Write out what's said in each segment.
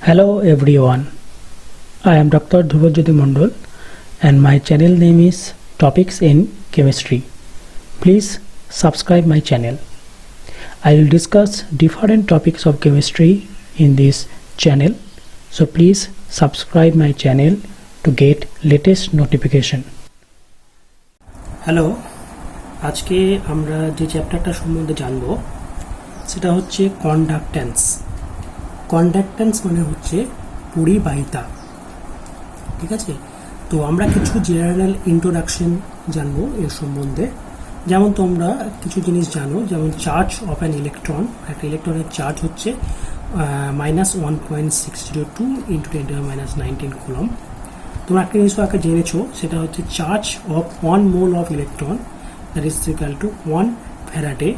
Hello everyone, I am Dr. Dhruvajuti Mondol and my channel name is Topics in Chemistry. Please subscribe my channel. I will discuss different topics of chemistry in this channel. So please subscribe my channel to get latest notification. Hello, আজকে আমরা যে চ্যাপ্টারটা সম্বন্ধে জানবো সেটা হচ্ছে conductance. Conductance মানে হচ্ছে পরিবাহিতা, ঠিক আছে। তো আমরা কিছু জেনারেল ইন্ট্রোডাকশন জানবো এর সম্বন্ধে। যেমন তোমরা কিছু জিনিস জানো, যেমন চার্জ অফ অ্যান ইলেকট্রন। একটা ইলেকট্রনের চার্জ হচ্ছে -1.602 × 10⁻⁹ কুলম। তোমরা একটা জিনিস আগে জেনেছো, সেটা হচ্ছে charge of 1 mole of electron that is equal to 1 faraday.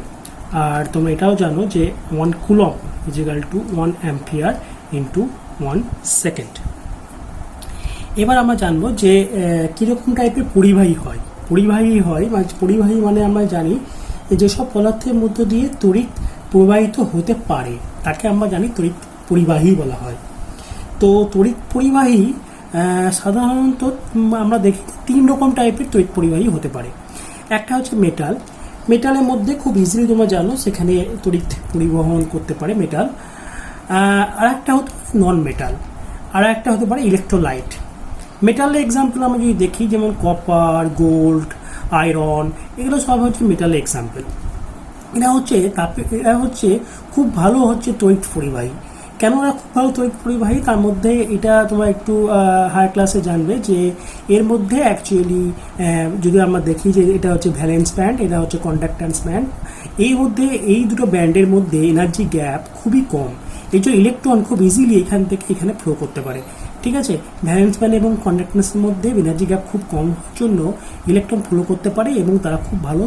আর তোমরা এটাও জানো যে 1 coulomb is equal to 1 ampere into 1 second. এবার আমরা জানবো যে কীরকম টাইপের পরিবাহী হয়। পরিবাহী মানে আমরা জানি যেসব পদার্থের মধ্য দিয়ে তড়িৎ প্রবাহিত হতে পারে তাকে আমরা জানি তড়িৎ পরিবাহী বলা হয়। তো তড়িৎ পরিবাহী সাধারণত আমরা দেখি 3 রকম টাইপের তড়িৎ পরিবাহী হতে পারে। একটা হচ্ছে মেটালের মধ্যে খুব ইজিলি তোমরা জানো সেখানে তড়িৎ পরিবহন করতে পারে মেটাল। আর একটা হতে পারে নন মেটাল, আর একটা হতে পারে ইলেকট্রোলাইট। মেটালের এক্সাম্পল আমরা যদি দেখি, যেমন কপার, গোল্ড, আয়রন, এগুলো সব হচ্ছে মেটালের এক্সাম্পল। এরা হচ্ছে খুব ভালো হচ্ছে তড়িৎ পরিবাহী। কেন এরা খুব ভালো তড়িৎ পরিবাহী? তার মধ্যে এটা তোমরা একটু হায়ার ক্লাসে জানবে যে এর মধ্যে অ্যাকচুয়ালি যদি আমরা দেখি যে এটা হচ্ছে ভ্যালেন্স ব্যান্ড, এটা হচ্ছে কন্ডাক্ট্যান্স ব্যান্ড। এই মধ্যে এই দুটো ব্যান্ডের মধ্যে এনার্জি গ্যাপ খুবই কম, এই যে ইলেকট্রন খুব ইজিলি এখান থেকে এখানে ফ্লো করতে পারে, ঠিক আছে। ভ্যালেন্স ব্যান্ড এবং কন্ডাক্ট্যান্সের মধ্যে এনার্জি গ্যাপ খুব কম হওয়ার জন্য ইলেকট্রন ফ্লো করতে পারে এবং তারা খুব ভালো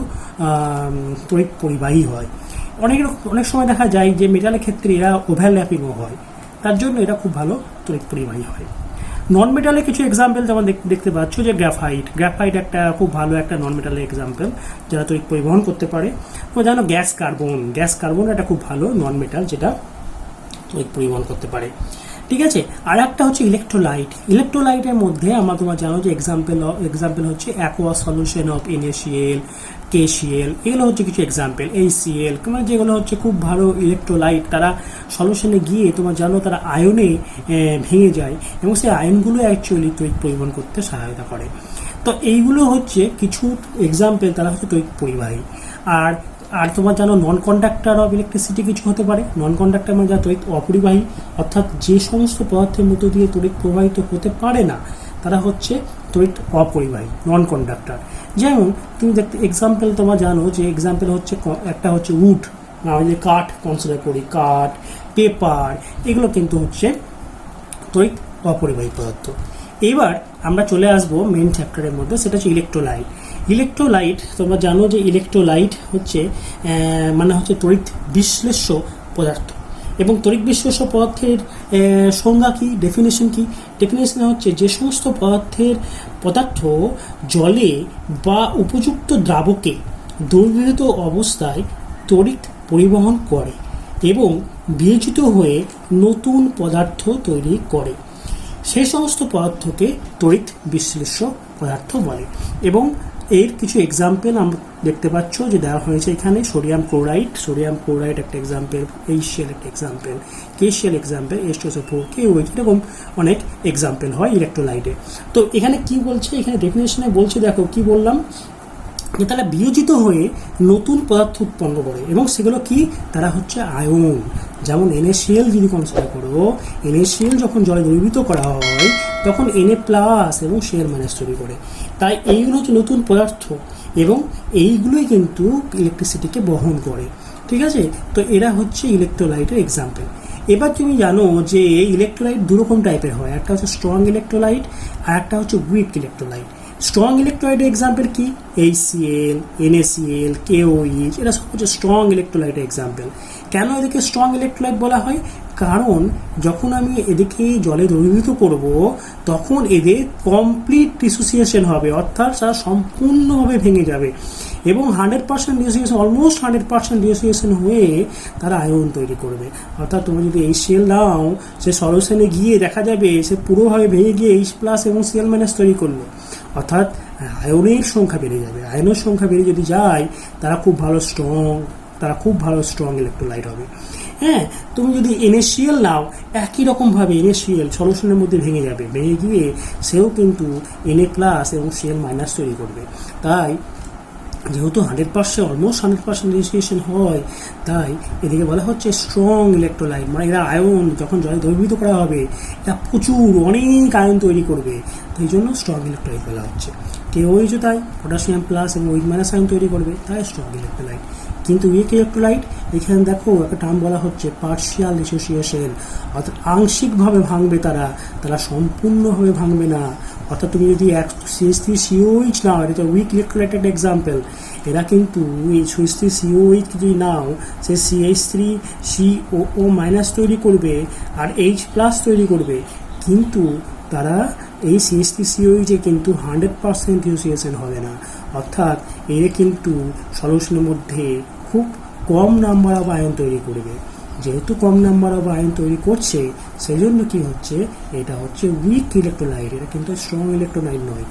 তড়িৎ পরিবাহী হয়। অনেক সময় দেখা যায় যে মেটালের ক্ষেত্রে এরা ওভারল্যাপিংও হয়, তার জন্য এরা খুব ভালো তড়িৎ পরিবাহী হয়। নন মেটালের কিছু এক্সাম্পল যেমন দেখতে পাচ্ছ যে গ্রাফাইট একটা খুব ভালো একটা নন মেটালের এক্সাম্পল যারা তড়িৎ পরিবহন করতে পারে। তোমরা জানো গ্যাস কার্বন একটা খুব ভালো নন মেটাল যেটা তড়িৎ পরিবহন করতে পারে, ঠিক আছে। আর একটা হচ্ছে ইলেকট্রোলাইটের মধ্যে তোমরা জানো যে এক্সাম্পল হচ্ছে aqua solution of NaCl, KCl, এগুলো হচ্ছে কিছু এক্সাম্পল। HCl মানে যেগুলো হচ্ছে খুব ভালো ইলেকট্রোলাইট, তারা সলিউশনে গিয়ে তোমরা জানো তারা আয়নে ভেঙে যায় এবং সেই আয়নগুলো অ্যাকচুয়ালি তড়িৎ পরিবহন করতে সহায়তা করে। তো এইগুলো হচ্ছে কিছু এক্সাম্পল, তারা হচ্ছে তড়িৎ পরিবাহী। আর তোমরা জানো নন কন্ডাক্টর অফ ইলেকট্রিসিটি কিছু হতে পারে। নন কন্ডাক্টর মানে যারা তড়িৎ অপরিবাহী, অর্থাৎ যে সমস্ত পদার্থের মধ্য দিয়ে তড়িৎ প্রবাহিত হতে পারে না তারা হচ্ছে তড়িৎ অপরিবাহী, নন কন্ডাক্টর। যেমন তুমি এক্সাম্পল তোমরা জানো যে এক্সাম্পল হচ্ছে একটা হচ্ছে উড, আমরা যে কাঠ কনসিডার করি, কাঠ, পেপার, এগুলো কিন্তু হচ্ছে তড়িৎ অপরিবাহী পদার্থ। এবার আমরা চলে আসবো মেন চ্যাপ্টারের মধ্যে, সেটা হচ্ছে ইলেকট্রোলাইট। তোমরা জানো যে ইলেকট্রোলাইট হচ্ছে মানে হচ্ছে তড়িৎ বিশ্লেষ্য পদার্থ। এবং তড়িৎ বিশ্লেষ্য পদার্থের সংজ্ঞা কি, ডেফিনেশন হচ্ছে যে সমস্ত পদার্থ জলে বা উপযুক্ত দ্রাবকে দ্রবীভূত অবস্থায় তড়িৎ পরিবহন করে এবং বিয়োজিত হয়ে নতুন পদার্থ তৈরি করে, সেই সমস্ত পদার্থকে তড়িৎ বিশ্লেষ্য পদার্থ বলে। এবং এর কিছু এক্সাম্পল আমরা দেখতে পাচ্ছ যে দেওয়া হয়েছে এখানে। সোডিয়াম ক্লোরাইড একটা এক্সাম্পল, HCl একটা example, KCl example, H2SO4, KOH, এরকম অনেক এক্সাম্পল হয় ইলেকট্রোলাইটে। তো এখানে কি বলছে, এখানে ডেফিনেশনে বলছে, দেখো কি বললাম, যে তারা বিয়োজিত হয়ে নতুন পদার্থ উৎপন্ন করে এবং সেগুলো কি, তারা হচ্ছে আয়ন। যেমন NaCl যদি কনসিডার করো, NaCl যখন জলে দ্রবীভূত করা হয় তখন Na+ এবং Cl- তৈরি করে। তাই এইগুলো হচ্ছে নতুন পদার্থ এবং এইগুলোই কিন্তু ইলেকট্রিসিটিকে বহন করে, ঠিক আছে। তো এরা হচ্ছে ইলেকট্রোলাইটের এক্সাম্পল। এবার তুমি জানো যে ইলেকট্রোলাইট দুরকম টাইপের হয়, একটা হচ্ছে স্ট্রং ইলেকট্রোলাইট আর একটা হচ্ছে উইক ইলেকট্রোলাইট। স্ট্রং ইলেকট্রোলাইটের এক্সাম্পল কি, HCl, NaCl, KOH, এরা সব হচ্ছে স্ট্রং ইলেকট্রোলাইটের এক্সাম্পল। কেন এদেরকে স্ট্রং ইলেকট্রোলাইট বলা হয়? কারণ যখন আমি এদেরকে জলে দ্রবীভূত করব তখন এদের কমপ্লিট ডিসোসিয়েশন হবে, অর্থাৎ তারা সম্পূর্ণভাবে ভেঙে যাবে এবং 100% ডিসোসিয়েশন, অলমোস্ট 100% ডিসোসিয়েশন হয়ে তারা আয়ন তৈরি করবে। অর্থাৎ তুমি যদি HCl নাও, সে সলিউশনে গিয়ে দেখা যাবে সে পুরোভাবে ভেঙে গিয়ে H+ এবং Cl- তৈরি করলো। অর্থাৎ আয়নের সংখ্যা বেড়ে যাবে। আয়নের সংখ্যা বেড়ে যদি যায় তারা খুব ভালো স্ট্রং ইলেকট্রোলাইট হবে। হ্যাঁ, তুমি যদি NaCl নাও, একই রকমভাবে NaCl সলিউশনের মধ্যে ভেঙে যাবে, ভেঙে গিয়ে সেও কিন্তু Na+ এবং Cl- তৈরি করবে। তাই যেহেতু 100% অলমোস্ট 100% ডিসোসিয়েশন হয়, তাই এদিকে বলা হচ্ছে স্ট্রং ইলেকট্রোলাইট, মানে এরা আয়ন যখন জলে দ্রবীভূত করা হবে এরা প্রচুর অনেক আয়ন তৈরি করবে, তাই জন্য স্ট্রং ইলেকট্রোলাইট বলা হচ্ছে। KOH তাই পটাশিয়াম প্লাস এবং OH- আয়ন তৈরি করবে, তাই স্ট্রং ইলেকট্রোলাইট। কিন্তু উইক ইলেকট্রোলাইট, এখানে দেখো একটা টার্ম বলা হচ্ছে পার্শিয়াল ডিসোসিয়েশন, অর্থাৎ আংশিকভাবে ভাঙবে তারা সম্পূর্ণভাবে ভাঙবে না। অর্থাৎ তুমি যদি CH3COH নাও, এটা তো উইক ইলেকট্রোলাইট একটা এক্সাম্পল, এরা কিন্তু এই CH3COH যদি নাও, সে CH3COO- তৈরি করবে আর H+ তৈরি করবে, কিন্তু তারা এই CH3COH কিন্তু 100% ডিসোসিয়েশন হবে না। অর্থাৎ এরা কিন্তু সলিউশনের মধ্যে খুব কম নাম্বার অফ আয়ন তৈরি করবে। যেহেতু কম নাম্বার অফ আয়ন তৈরি করছে, সেই জন্য কী হচ্ছে, এটা হচ্ছে উইক ইলেকট্রোলাইট, এটা কিন্তু স্ট্রং ইলেকট্রোলাইট নয়।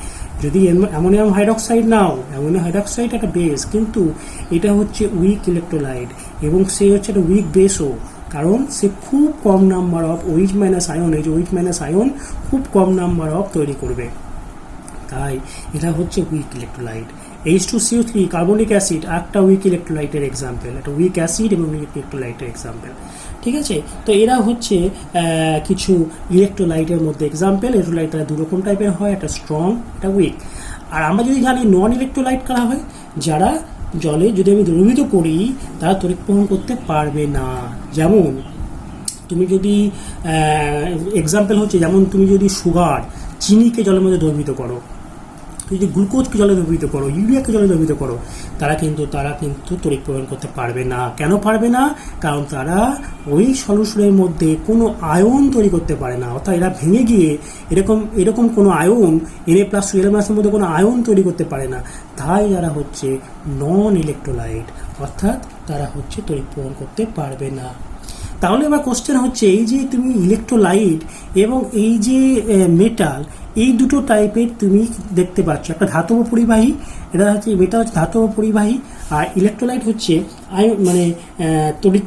যদি অ্যামোনিয়াম হাইড্রক্সাইড নাও, অ্যামোনিয়াম হাইড্রক্সাইড একটা বেস, কিন্তু এটা হচ্ছে উইক ইলেকট্রোলাইট এবং সে হচ্ছে একটা উইক বেসও, কারণ সে খুব কম নাম্বার অফ OH- আয়ন, এই যে OH- আয়ন খুব কম নাম্বার অফ তৈরি করবে, তাই এটা হচ্ছে weak electrolyte. H2CO3 carbonic acid একটা উইক ইলেকট্রোলাইটের এক্সাম্পল, একটা উইক অ্যাসিড এবং উইক ইলেকট্রোলাইটের এক্সাম্পল। ঠিক আছে, তো এরা হচ্ছে কিছু ইলেকট্রোলাইটের মধ্যে এক্সাম্পল। ইলেকট্রোলাইট তারা দুরকম টাইপের হয়, একটা স্ট্রং, একটা উইক। আর আমরা যদি জানি নন ইলেকট্রোলাইট কারা হয়, যারা জলে যদি আমি দ্রবীভূত করি তারা তড়িৎ-প্রবাহ করতে পারবে না। যেমন তুমি যদি এক্সাম্পল হচ্ছে, যেমন তুমি যদি সুগার, চিনিকে জলের মধ্যে দ্রবীভূত করো, যদি গ্লুকোজকে জলে দ্রবীভূত করো, ইউরিয়াকে জলে দ্রবীভূত করো, তারা কিন্তু তড়িৎ প্রবাহ করতে পারবে না। কেন পারবে না? কারণ তারা ওই সলিউশনের মধ্যে কোনো আয়ন তৈরি করতে পারে না। অর্থাৎ এরা ভেঙে গিয়ে এরকম কোনো আয়ন Na+ Cl- মধ্যে কোনো আয়ন তৈরি করতে পারে না। তাই তারা হচ্ছে নন ইলেকট্রোলাইট, অর্থাৎ তারা হচ্ছে তড়িৎ প্রবাহ করতে পারবে না। তাহলে এবার কোশ্চেন হচ্ছে, এই যে তুমি ইলেকট্রোলাইট এবং এই যে মেটাল, এই দুটো টাইপের তুমি দেখতে পাচ্ছ। একটা ধাতব পরিবাহী, এটা হচ্ছে মেটাল হচ্ছে ধাতব পরিবাহী, আর ইলেকট্রোলাইট হচ্ছে তড়িৎ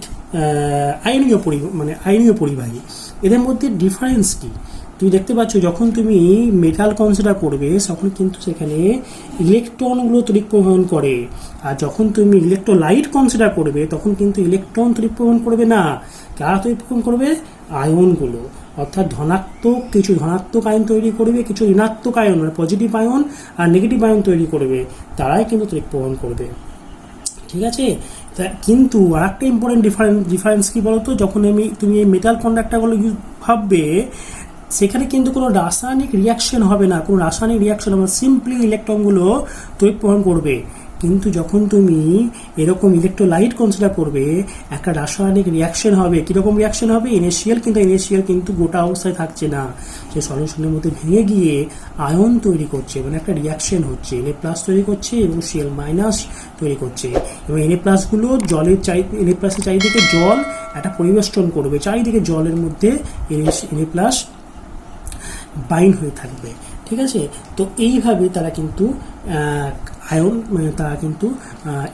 আয়নীয় পরিবাহী। এদের মধ্যে ডিফারেন্স কি তুমি দেখতে পাচ্ছ। যখন তুমি মেটাল কনসিডার করবে তখন কিন্তু সেখানে ইলেকট্রনগুলো তড়িৎ প্রবহন করে, আর যখন তুমি ইলেকট্রোলাইট কনসিডার করবে তখন কিন্তু ইলেকট্রন তড়িৎ প্রবহন করবে না। কারা তড়িৎ প্রবহন করবে? আয়নগুলো। অর্থাৎ কিছু ধনাত্মক আয়ন তৈরি করবে, কিছু ঋণাত্মক আয়ন মানে পজিটিভ আয়ন আর নেগেটিভ আয়ন তৈরি করবে, তারাই কিন্তু তড়িৎ প্রবহন করবে। ঠিক আছে, কিন্তু আর একটা ইম্পর্টেন্ট ডিফারেন্স কি বলতো, যখন তুমি এই মেটাল কন্ডাক্টরগুলো ভাববে, সেখানে কিন্তু কোনো রাসায়নিক রিয়াকশন হবে না, কোনো রাসায়নিক রিয়াকশন হবে না, সিম্পলি ইলেকট্রনগুলো তড়িৎ প্রবহন করবে। কিন্তু যখন তুমি এরকম ইলেকট্রোলাইট কনসিডার করবে, একটা রাসায়নিক রিয়াকশন হবে। কীরকম রিয়াকশন হবে? NaCl কিন্তু গোটা অবস্থায় থাকছে না, সে সলিউশনের মধ্যে ভেঙে গিয়ে আয়ন তৈরি করছে, মানে একটা রিয়াকশন হচ্ছে, Na+ তৈরি করছে এবং Cl- তৈরি করছে, এবং Na+গুলো জলের চারিদিকে জল একটা পরিবেষ্টন করবে, চারিদিকে জলের মধ্যে Na+ বাইন্ড হয়ে থাকবে। ঠিক আছে, তো এইভাবে তারা কিন্তু তারা কিন্তু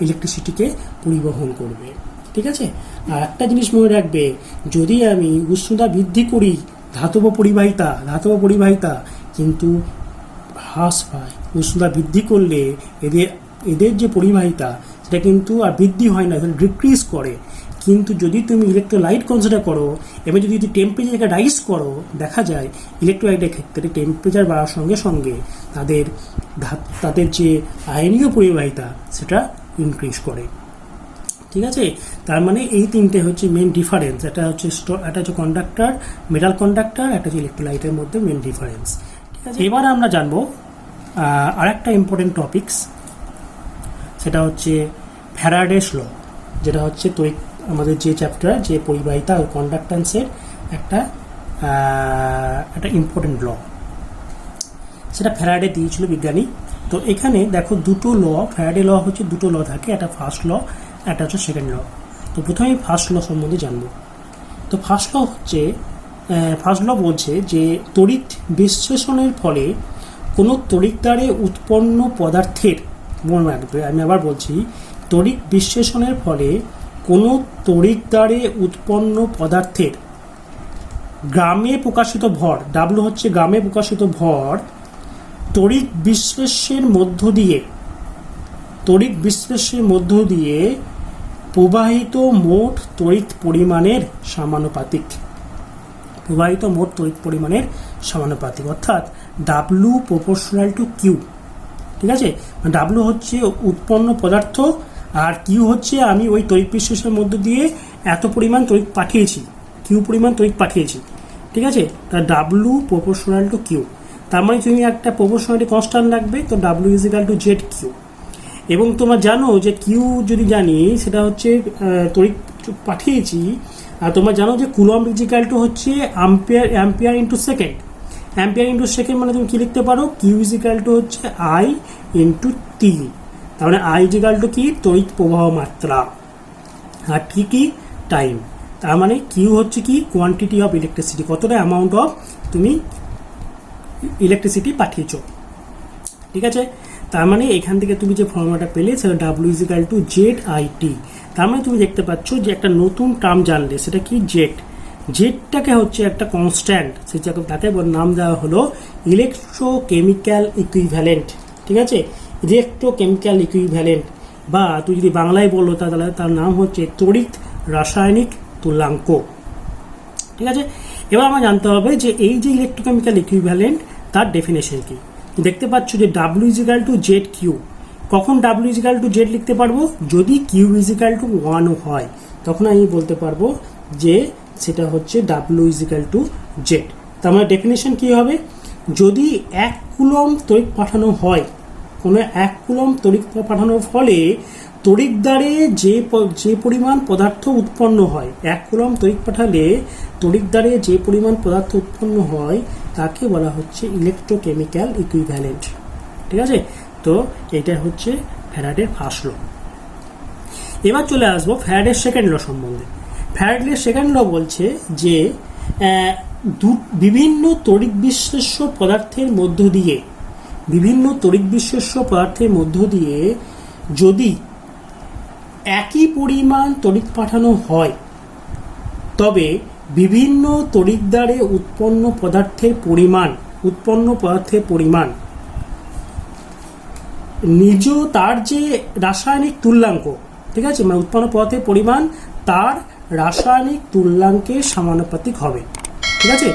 ইলেকট্রিসিটিকে পরিবহন করবে। ঠিক আছে, আর একটা জিনিস মনে রাখবে, যদি আমি উষ্ণতা বৃদ্ধি করি ধাতব পরিবাহিতা কিন্তু হ্রাস পায়। উষ্ণতা বৃদ্ধি করলে এদের যে পরিবাহিতা সেটা কিন্তু আর বৃদ্ধি হয় না, ডিক্রিজ করে। কিন্তু যদি তুমি ইলেকট্রোলাইট কনসিডার করো, এবার যদি টেম্পারেচারকে রাইজ করো, দেখা যায় ইলেকট্রোলাইটের ক্ষেত্রে টেম্পারেচার বাড়ার সঙ্গে সঙ্গে তাদের যে আয়নীয় পরিবাহিতা সেটা ইনক্রিজ করে। ঠিক আছে, তার মানে এই তিনটে হচ্ছে মেন ডিফারেন্স। একটা হচ্ছে কন্ডাক্টর, মেটাল কন্ডাক্টর, একটা হচ্ছে ইলেকট্রোলাইটের মধ্যে মেন ডিফারেন্স। ঠিক আছে, এবার আমরা জানবো আরেকটা ইম্পর্টেন্ট টপিকস, সেটা হচ্ছে ফ্যারাডেস ল, যেটা হচ্ছে আমাদের যে চ্যাপ্টার, যে পরিবাহিতা ও কন্ডাক্ট্যান্সের একটা ইম্পর্টেন্ট ল। সেটা ফ্যারাডে দিয়েছিল বিজ্ঞানী, তো এখানে দেখো দুটো ল, ফ্যারাডে ল হচ্ছে দুটো ল থাকে, একটা ফার্স্ট ল, একটা হচ্ছে সেকেন্ড ল। তো প্রথমে ফার্স্ট ল সম্বন্ধে জানবো। তো ফার্স্ট ল হচ্ছে, ফার্স্ট ল বলছে যে তড়িৎ বিশ্লেষণের ফলে কোনো তড়িৎ দ্বারে উৎপন্ন পদার্থের, মনে রাখবে আমি আবার বলছি, তড়িৎ বিশ্লেষণের ফলে কোনো তড়িৎ দ্বারে উৎপন্ন পদার্থের গ্রামে প্রকাশিত ভর, ডাব্লু হচ্ছে গ্রামে প্রকাশিত ভর, তড়িৎ বিশ্লেষণের মধ্য দিয়ে প্রবাহিত মোট তড়িৎ পরিমাণের সমানুপাতিক। অর্থাৎ ডাব্লু প্রপোর্শনাল টু কিউ। ঠিক আছে, ডাব্লু হচ্ছে উৎপন্ন পদার্থ, আর কিউ হচ্ছে আমি ওই তড়িৎ বিশ্লেষণের মধ্য দিয়ে এত পরিমাণ তড়িৎ পাঠিয়েছি, কিউ পরিমাণ তড়িৎ পাঠিয়েছি। ঠিক আছে, তা ডাব্লু প্রপোর্শনাল টু কিউ। তার মানে তুমি একটা প্রপোর্শনালিটি কনস্ট্যান্ট রাখবে, তো W is equal to Z Q. এবং তোমরা জানো যে কিউ যদি জানি সেটা হচ্ছে তড়িৎ পাঠিয়েছি, আর তোমরা জানো যে কুলম্ব ইজ ইকাল টু হচ্ছে অ্যাম্পিয়ার ইন্টু সেকেন্ড। মানে তুমি কি লিখতে পারো, কিউ ইজ ইকাল টু হচ্ছে আই ইন্টু টি। তার মানে আই ইজ ইকাল টু কি, তড়িৎ প্রবাহ মাত্রা, আর টি কি, টাইম। তার মানে কিউ হচ্ছে কি, কোয়ান্টিটি অফ ইলেকট্রিসিটি, কতটা অ্যামাউন্ট অফ তুমি ইলেকট্রিসিটি পাঠিয়েছ। ঠিক আছে, তার মানে এখান থেকে তুমি যে ফর্মুলাটা পেলে সেটা W is equal to Z I T. তার মানে তুমি দেখতে পাচ্ছ যে একটা নতুন টার্ম জানলে, সেটা কি, জেড। জেডটাকে হচ্ছে একটা কনস্ট্যান্ট, তাকে নাম দেওয়া হলো ইলেকট্রোকেমিক্যাল ইকুইভ্যালেন্ট। ঠিক আছে, ইলেকট্রোকেমিক্যাল ইকুইভ্যালেন্ট, বা তুই যদি বাংলায় বলো তাহলে তার নাম হচ্ছে তড়িৎ রাসায়নিক তুল্যাঙ্ক। ঠিক আছে, এবার আমরা জানতে হবে যে এই যে ইলেকট্রোকেমিক্যাল ইকুইভ্যালেন্ট তার ডেফিনেশন কি। দেখতে পাচ্ছ যে W is equal to Z Q. কখন W is equal to Z লিখতে পারবো, যদি কিউ ইজ ইকাল টু 1 হয়, তখন আমি বলতে পারবো যে সেটা হচ্ছে W is equal to Z. তার মানে ডেফিনেশন কি হবে, যদি 1 কুলম্ব তড়িৎ পাঠানো হয়, কোনো 1 কুলম্ব তড়িৎ পাঠানোর ফলে তড়িৎ দ্বারে যে পরিমাণ পদার্থ উৎপন্ন হয়, 1 কুলম্ব তড়িৎ পাঠালে তড়িৎ দ্বারে যে পরিমাণ পদার্থ উৎপন্ন হয় তাকে বলা হচ্ছে ইলেকট্রোকেমিক্যাল ইকুইভ্যালেন্ট। ঠিক আছে, তো এটা হচ্ছে ফ্যারাডের ফার্স্ট ল। এবার চলে আসবো ফ্যারাডের সেকেন্ড ল সম্বন্ধে। ফ্যারাডের সেকেন্ড ল বলছে যে বিভিন্ন তড়িৎ বিশ্লেষ্য পদার্থের মধ্য দিয়ে যদি একই পরিমাণ তড়িৎ পাঠানো হয়, তবে বিভিন্ন তড়িৎ দ্বারে উৎপন্ন পদার্থের পরিমাণ নিজ তার যে রাসায়নিক তুল্যাঙ্ক, ঠিক আছে, মানে উৎপন্ন পদার্থের পরিমাণ তার রাসায়নিক তুল্যাঙ্কের সমানুপাতিক হবে। ঠিক আছে,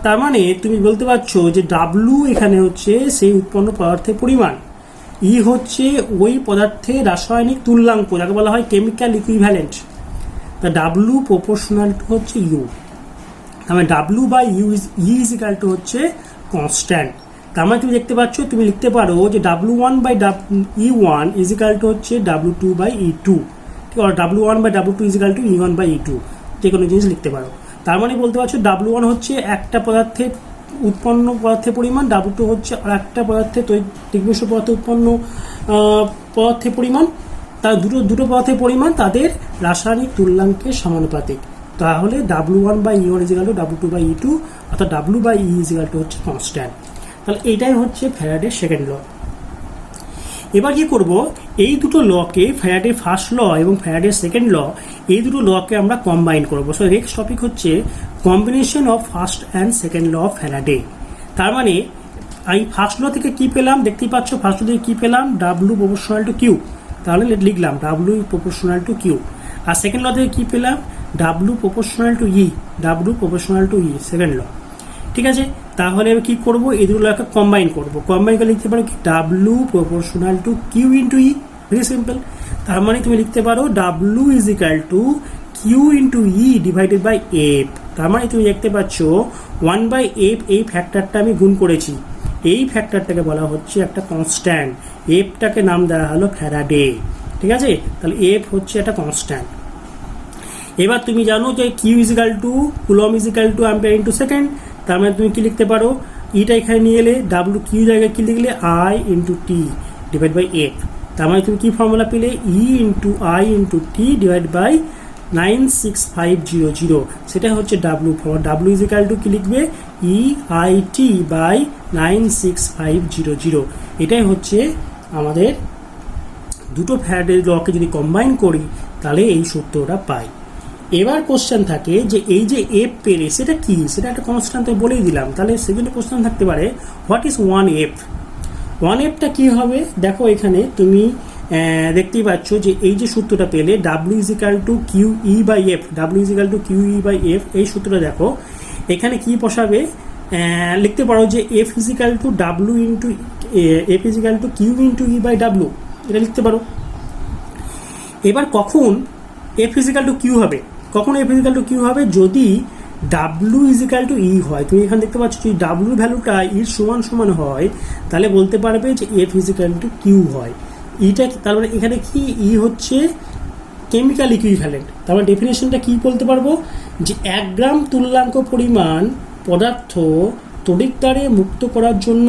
তার মানে তুমি বলতে পারছো যে ডাব্লু এখানে হচ্ছে সেই উৎপন্ন পদার্থের পরিমাণ, ই হচ্ছে ওই পদার্থের রাসায়নিক তুল্যাঙ্ক, যাকে বলা হয় কেমিক্যাল ইকুইভ্যালেন্ট। তা ডাব্লু প্রপোর্শনাল টু হচ্ছে ইউ। তার মানে W by U is equal to হচ্ছে কনস্ট্যান্ট। তার মানে তুমি দেখতে পাচ্ছ, তুমি লিখতে পারো যে W1 by E1 is equal to হচ্ছে W2 বাই E2, ঠিক আছে, W1 by W2 is equal to E1 by E2, যে কোনো জিনিস লিখতে পারো। তার মানে বলতে পারছো W1 হচ্ছে একটা পদার্থের উৎপন্ন পদার্থের পরিমাণ, W2 হচ্ছে আর একটা পদার্থের তড়িৎ পদার্থে উৎপন্ন পদার্থের পরিমাণ, তার দুটো পদার্থের পরিমাণ তাদের রাসায়নিক তুল্যাঙ্কের সমানুপাতিক। তাহলে W1 by E1 is equal to W2 by E2, অর্থাৎ W by E is equal to হচ্ছে কনস্ট্যান্ট। তাহলে এইটাই হচ্ছে ফ্যারাডের সেকেন্ড ল। এবার কি করব, এই দুটো লকে, ফ্যারাডের ফার্স্ট ল এবং ফ্যারাডের সেকেন্ড ল, এই দুটো লকে আমরা কম্বাইন করবো। সো নেক্সট টপিক হচ্ছে combination of first and second law of Faraday. তার মানে এই ফার্স্ট ল থেকে কি পেলাম, দেখতেই পাচ্ছ, ফার্স্ট ল থেকে কি পেলাম, ডাব্লু প্রপোর্শনাল টু কিউ, তাহলে লিখলাম ডাব্লু প্রপোর্শনাল টু কিউ। আর সেকেন্ড ল থেকে কি পেলাম, W proportional to E, second law. ঠিক আছে, তাহলে আমি কি করবো, এই দুটো লকে কম্বাইন করবো। কম্বাইন করে লিখতে পারো কি, W proportional to Q into E, very simple. তার মানে তুমি লিখতে পারো W is equal to Q into E divided by F. তার মানে তুমি দেখতে পাচ্ছ 1 বাই এফ, এই ফ্যাক্টরটা আমি গুণ করেছি, এই ফ্যাক্টরটাকে বলা হচ্ছে একটা কনস্ট্যান্ট, এফটাকে নাম দেওয়া হলো ফ্যারাডে। ঠিক আছে, তাহলে এফ হচ্ছে একটা কনস্ট্যান্ট। এবার তুমি জানো যে Q is equal to coulomb is equal to ampere into second. তার মানে তুমি কি লিখতে পারো, ইটা এখানে নিয়ে এলে ডাব্লু কিউ জায়গায় কি লিখলে I into T divide by F. তার মানে তুমি কি ফর্মুলা পেলে E into I into T divide by 96500, সেটা হচ্ছে W for W is equal to কি লিখবে ই আই টি বাই 96500। এটাই হচ্ছে আমাদের দুটো ফ্যারাডের লকে যদি কম্বাইন করি তাহলে এই সূত্রটা পাই। এবার কোশ্চেন থাকে যে এই যে এফ পেলে সেটা কি, সেটা একটা কনস্ট্যান্ট বলেই দিলাম, তাহলে সেজন্য কোশ্চেন থাকতে পারে হোয়াট ইজ 1f। 1fটা কি হবে দেখো, এখানে তুমি দেখতেই পাচ্ছ যে এই যে সূত্রটা পেলে W is equal to Q E by F, W is equal to Q E by F, এই সূত্রটা দেখো এখানে কি বসাবে, লিখতে পারো যে F is equal to W into F is equal to Q into E by W, এটা লিখতে পারো। এবার কখন এফ ইজিক্যাল টু কিউ হবে, কখন এফ ইজিক্যাল টু কিউ হবে, যদি ডাব্লু ইজিক্যাল টু ই হয়। তুমি এখানে দেখতে পাচ্ছ যদি ডাব্লু ভ্যালুটা ইর সমান সমান হয় তাহলে বলতে পারবে যে এফ ইজিক্যাল টু কিউ হয়। ইটা তারপরে এখানে কি ই হচ্ছে কেমিক্যাল ইকুইভ্যালেন্ট, তারপরে ডেফিনেশনটা কি বলতে পারবো যে 1 গ্রাম তুল্যাঙ্ক পরিমাণ পদার্থ তড়িৎদ্বারে মুক্ত করার জন্য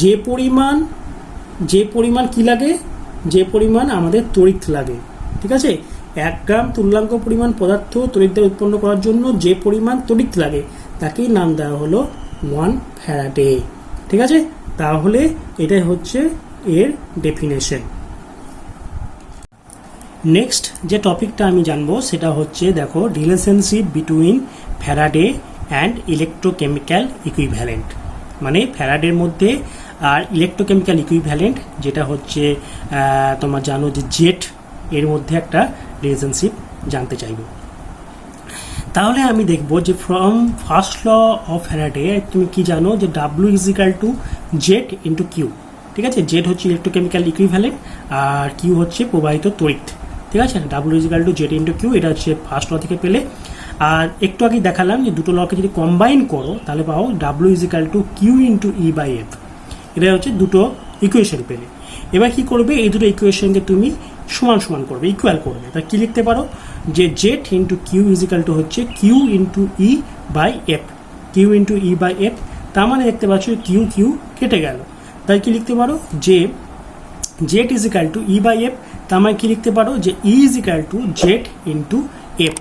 যে পরিমাণ কি লাগে, যে পরিমাণ আমাদের তড়িৎ লাগে, ঠিক আছে। 1 গ্রাম তুল্যাঙ্ক পরিমাণ পদার্থ তড়িৎদ্বারা উৎপন্ন করার জন্য যে পরিমাণ তড়িৎ লাগে তাকেই নাম দেওয়া হলো 1 ফ্যারাডে, ঠিক আছে। তাহলে এটাই হচ্ছে এর ডেফিনেশন। নেক্সট যে টপিকটা আমি জানবো সেটা হচ্ছে দেখো relationship between Faraday and electrochemical equivalent, মানে ফ্যারাডের মধ্যে আর ইলেকট্রোকেমিক্যাল ইকুইভ্যালেন্ট যেটা হচ্ছে তোমরা জানো যে জেট, এর মধ্যে একটা রিলেশনশিপ জানতে চাইব। তাহলে আমি দেখব যে from first law of Faraday তুমি কি জানো যে W is equal to Z into Q, ঠিক আছে। জেড হচ্ছে ইলেকট্রোকেমিক্যাল ইকুইভ্যালেন্ট আর কিউ হচ্ছে প্রবাহিত তড়িৎ, ঠিক আছে। W is equal to Z into Q, এটা হচ্ছে ফার্স্ট ল থেকে পেলে। আর একটু আগে দেখালাম যে দুটো লকে যদি কম্বাইন করো তাহলে পাও W is equal to Q into E by F, এটা হচ্ছে দুটো ইকুয়েশন পেলে। এবার কি করবে, এই দুটো ইকুয়েশনকে তুমি সমান সমান করবে, ইকুয়াল করবে। তা কি লিখতে পারো যে Z into Q is equal to হচ্ছে Q into E by F, Q into E by F. তার মানে দেখতে পাচ্ছ কিউ কিউ কেটে গেল, তাই কি লিখতে পারো যে Z is equal to E by F. তার মানে কি লিখতে পারো যে E is equal to Z into F,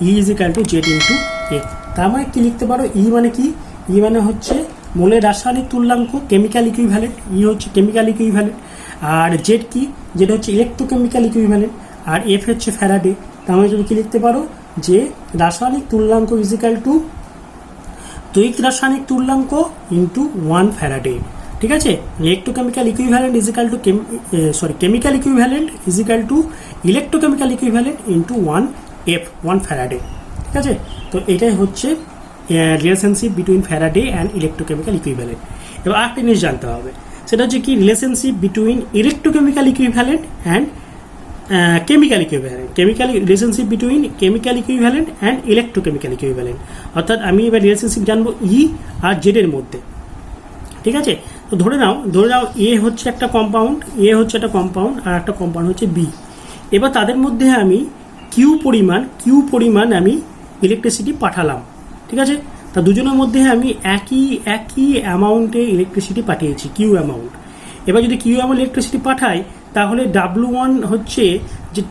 E is equal to Z into F. তার মানে কি লিখতে পারো, ই মানে কি, ই মানে হচ্ছে মোলের রাসায়নিক তুল্যাঙ্ক কেমিক্যাল ইকুইভ্যালেন্ট, ই হচ্ছে কেমিক্যাল ইকুইভ্যালেন্ট। আর জেড কি, জেড হচ্ছে ইলেকট্রোকেমিক্যাল ইকুইভ্যালেন্ট, আর এফ হচ্ছে ফ্যারাডে। তার মানে তুমি কি লিখতে পারো যে রাসায়নিক তুল্যাঙ্ক ইজ ইকাল টু তড়িৎ রাসায়নিক তুল্যাঙ্ক ইন্টু 1 ফ্যারাডে, ঠিক আছে। Electrochemical equivalent is equal two chemical equivalent is equal two electrochemical equivalent into 1 F, 1 Faraday, ঠিক আছে। তো এটাই হচ্ছে relationship between Faraday and electrochemical equivalent. এবার আরেকটা জিনিস জানতে হবে, সেটা হচ্ছে কি relationship between electrochemical equivalent and chemical equivalent, relationship between chemical equivalent and electrochemical equivalent. অর্থাৎ আমি এবার রিলেশনশিপ জানবো ই আর জেডের মধ্যে, ঠিক আছে। তো ধরে নাও এ হচ্ছে একটা কম্পাউন্ড, আর একটা কম্পাউন্ড হচ্ছে বি। এবার তাদের মধ্যে আমি কিউ পরিমাণ আমি ইলেকট্রিসিটি পাঠালাম, ঠিক আছে। তা দুজনের মধ্যে আমি একই অ্যামাউন্টে ইলেকট্রিসিটি পাঠিয়েছি, কিউ অ্যামাউন্ট। এবার যদি কিউ অ্যামাউন্ট ইলেকট্রিসিটি পাঠাই তাহলে W1 হচ্ছে যে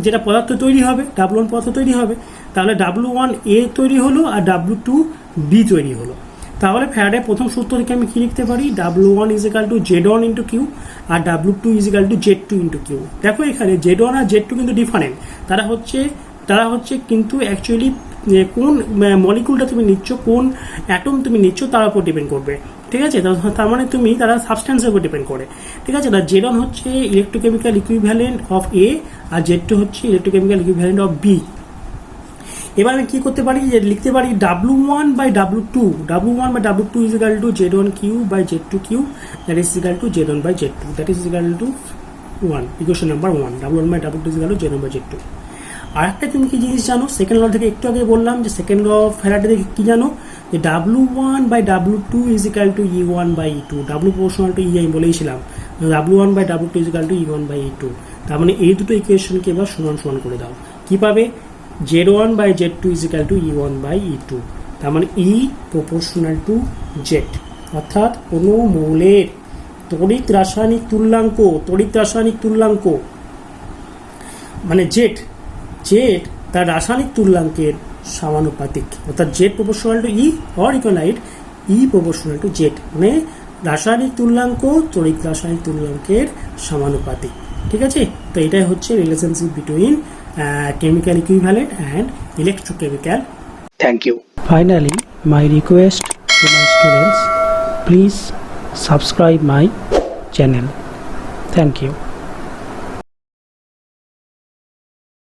যেটা পদার্থ তৈরি হবে, W1 পদার্থ তৈরি হবে, তাহলে W1 A তৈরি হলো আর W2 B তৈরি হলো। তাহলে ফ্যারাডে প্রথম সূত্র থেকে আমি কি লিখতে পারি, W1 is equal to Z1 into Q আর W2 is equal to Z2 into Q. দেখো এখানে Z1 আর Z2 কিন্তু ডিফারেন্ট, তারা হচ্ছে কিন্তু অ্যাকচুয়ালি কোন মলিকুলটা তুমি নিচ্ছ, কোন অ্যাটম তুমি নিচ্ছ তার উপর ডিপেন্ড করবে, ঠিক আছে। তার মানে তারা সাবস্ট্যান্সের উপর ডিপেন্ড করে, ঠিক আছে। Z1 হচ্ছে ইলেকট্রোকেমিক্যাল ইকুইভ্যালেন্ট অফ এ আর Z2 হচ্ছে ইলেকট্রোকেমিক্যাল ইকুইভ্যালেন্ট অফ বি। এবার আমি কি করতে পারি, যে লিখতে পারি W1 by W2 is equal to Z1 Q by Z2 Q, that is equal to Z1 by Z2, that is equal to 1, equation number 1। W1 by W2 is equal to Z1 by Z2। আর একটা তুমি কি জিনিস জানো, second law থেকে একটু আগে বললাম যে সেকেন্ড ল অফ ফ্যারাডে থেকে কি জানো, যে W1 by W2 is equal to E1 by E2, W proportional to E আমি বলেইছিলাম, W1 by W2 is equal to E1 by E2। তার মানে এই দুটো ইকুয়েশনকে এবার সমান সমান করে দাও, কি পাবে, Z1 by Z2 is equal to E1 by E2। তার মানে ই প্রপোর্শনাল টু জেড, অর্থাৎ কোনো মৌলের তড়িৎ রাসায়নিক তুল্যাঙ্ক মানে জেড তার রাসায়নিক তুল্যাঙ্কের সমানুপাতিক, অর্থাৎ Z proportional to E or equally E proportional to Z, মানে রাসায়নিক তুল্যাঙ্ক তড়িৎ রাসায়নিক তুল্যাঙ্কের সমানুপাতিক। ঠিক আছে, তো এটাই হচ্ছে relationship between chemical equivalent and electrochemical. Thank you. Finally, my request to my students, please subscribe my channel. Thank you.